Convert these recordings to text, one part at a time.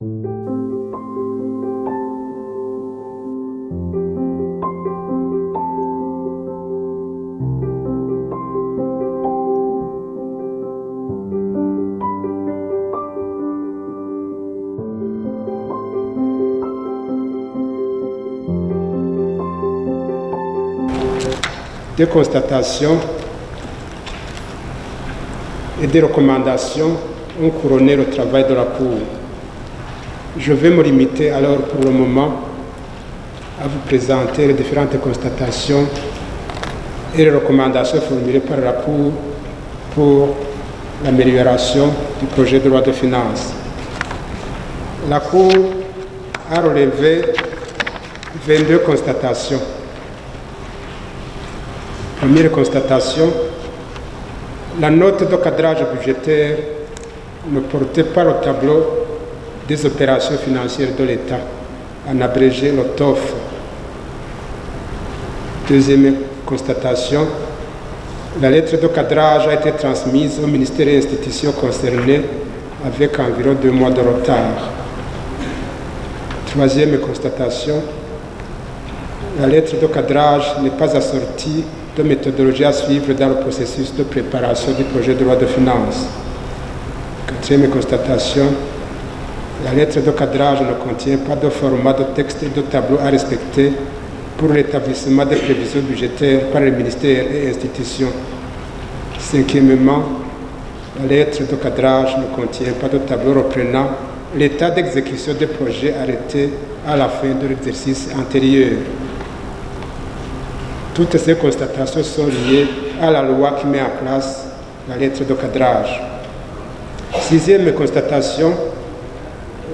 Des constatations et des recommandations ont couronné le travail de la Cour. Je vais me limiter alors pour le moment à vous présenter les différentes constatations et les recommandations formulées par la Cour pour l'amélioration du projet de loi de finances. La Cour a relevé 22 constatations. Première constatation, la note de cadrage budgétaire ne portait pas le tableau des opérations financières de l'État, en abrégé le TOF. Deuxième constatation, la lettre de cadrage a été transmise au ministère et institutions concernées avec environ 2 mois de retard. Troisième constatation, la lettre de cadrage n'est pas assortie de méthodologie à suivre dans le processus de préparation du projet de loi de finances. Quatrième constatation, la lettre de cadrage ne contient pas de format de texte et de tableau à respecter pour l'établissement des prévisions budgétaires par les ministères et institutions. Cinquièmement, la lettre de cadrage ne contient pas de tableau reprenant l'état d'exécution des projets arrêtés à la fin de l'exercice antérieur. Toutes ces constatations sont liées à la loi qui met en place la lettre de cadrage. Sixième constatation,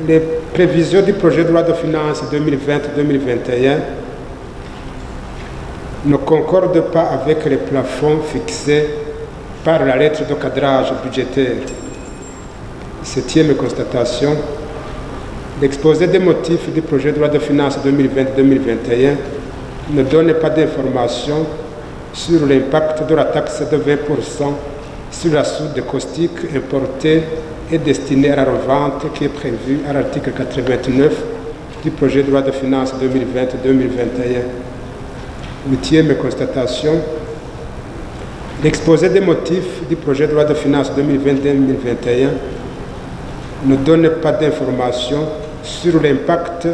les prévisions du projet de loi de finances 2020-2021 ne concordent pas avec les plafonds fixés par la lettre de cadrage budgétaire. Septième constatation, l'exposé des motifs du projet de loi de finances 2020-2021 ne donne pas d'informations sur l'impact de la taxe de 20% sur la soude caustique importée et destinée à la revente qui est prévue à l'article 89 du projet de loi de finances 2020-2021. Huitième constatation, l'exposé des motifs du projet de loi de finances 2020-2021 ne donne pas d'informations sur l'impact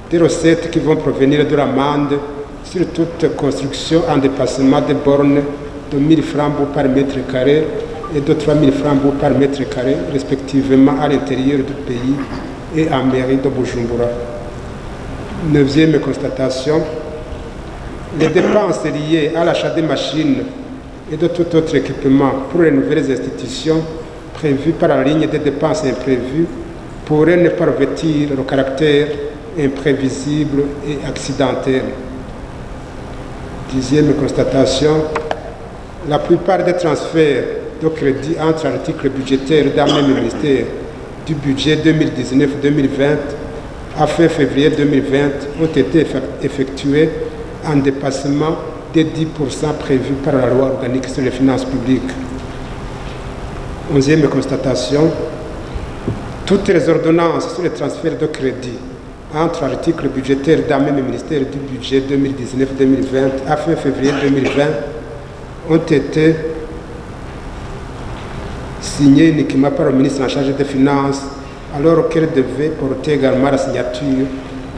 des recettes qui vont provenir de l'amende sur toute construction en dépassement des bornes de 1 000 francs par mètre carré et de 3 000 francs par mètre carré, respectivement à l'intérieur du pays et en mairie de Bujumbura. Neuvième constatation, les dépenses liées à l'achat des machines et de tout autre équipement pour les nouvelles institutions prévues par la ligne des dépenses imprévues pourraient ne pas revêtir le caractère imprévisible et accidentel. Dixième constatation, la plupart des transferts de crédit entre articles budgétaires d'un même ministère du budget 2019-2020 à fin février 2020 ont été effectués en dépassement des 10% prévus par la loi organique sur les finances publiques. Onzième constatation, toutes les ordonnances sur les transferts de crédit entre articles budgétaires d'un même ministère du budget 2019-2020 à fin février 2020 ont été signées uniquement par le ministre en charge des Finances, alors qu'elles devaient porter également la signature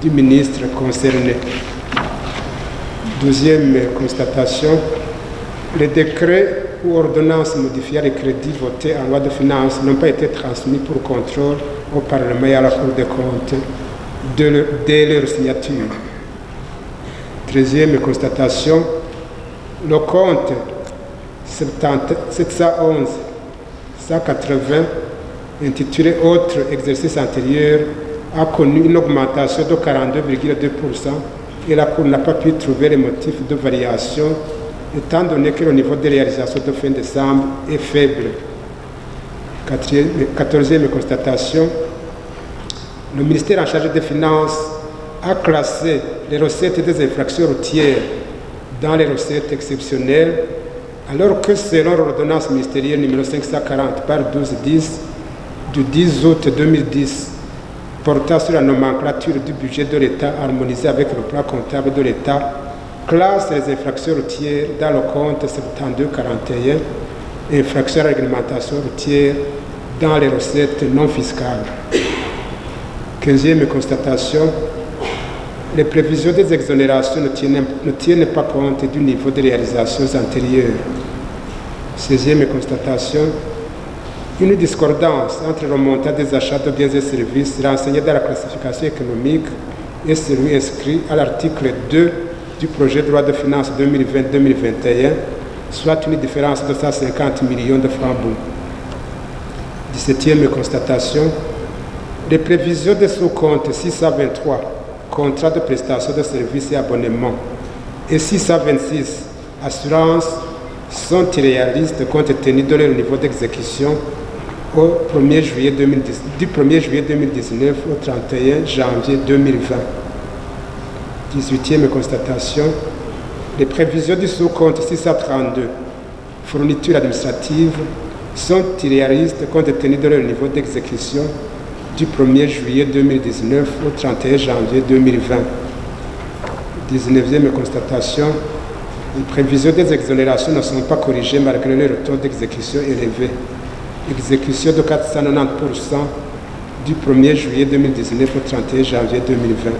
du ministre concerné. Douzième constatation, les décrets ou ordonnances modifiant les crédits votés en loi de finances n'ont pas été transmis pour contrôle au Parlement et à la Cour des comptes dès leur signature. Treizième constatation, le compte 711 180 intitulé « Autres exercices antérieurs » a connu une augmentation de 42,2% et la Cour n'a pas pu trouver les motifs de variation étant donné que le niveau de réalisation de fin décembre est faible. Quatorzième constatation, le ministère en charge des Finances a classé les recettes des infractions routières dans les recettes exceptionnelles, alors que selon l'ordonnance ministérielle numéro 540 par 1210 du 10 août 2010 portant sur la nomenclature du budget de l'État harmonisé avec le plan comptable de l'État, classe les infractions routières dans le compte 7241, infractions à la réglementation routière dans les recettes non fiscales. 15e constatation, les prévisions des exonérations ne tiennent pas compte du niveau de réalisations antérieures. 16e constatation, une discordance entre le montant des achats de biens et services renseignés dans la classification économique et celui inscrit à l'article 2 du projet de loi de finances 2020-2021, soit une différence de 150 millions de francs bons. 17e constatation, les prévisions de sous-compte 623, contrat de prestation de services et abonnements, et 626, assurance, sont irréalistes compte tenu de leur niveau d'exécution du 1er juillet 2019 au 31 janvier 2020. 18e constatation, les prévisions du sous-compte 632, fournitures administratives, sont irréalistes compte tenu de leur niveau d'exécution du 1er juillet 2019 au 31 janvier 2020. 19e constatation, les prévisions des exonérations ne sont pas corrigées malgré leur taux d'exécution élevé. Exécution de 490% du 1er juillet 2019 au 31 janvier 2020.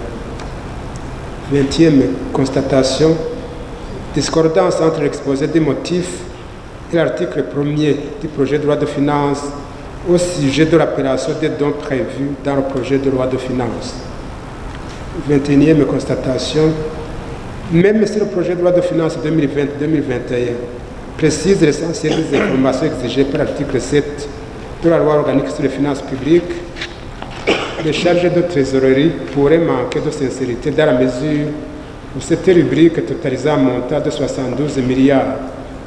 20e constatation, discordance entre l'exposé des motifs et l'article 1er du projet de loi de finances au sujet de l'opération des dons prévus dans le projet de loi de finances. 21e constatation, même si le projet de loi de finances 2020-2021 précise l'essentiel des informations exigées par l'article 7 de la loi organique sur les finances publiques, les charges de trésorerie pourraient manquer de sincérité dans la mesure où cette rubrique totalisant un montant de 72 milliards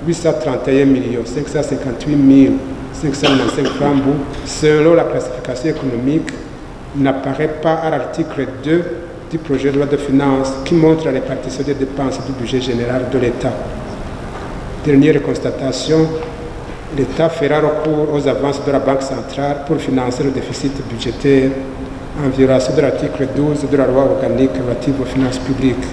831 558 595 francs selon la classification économique n'apparaît pas à l'article 2 du projet de loi de finances qui montre la répartition des dépenses du budget général de l'État. Dernière constatation, l'État fera recours aux avances de la Banque centrale pour financer le déficit budgétaire en violation de l'article 12 de la loi organique relative aux finances publiques.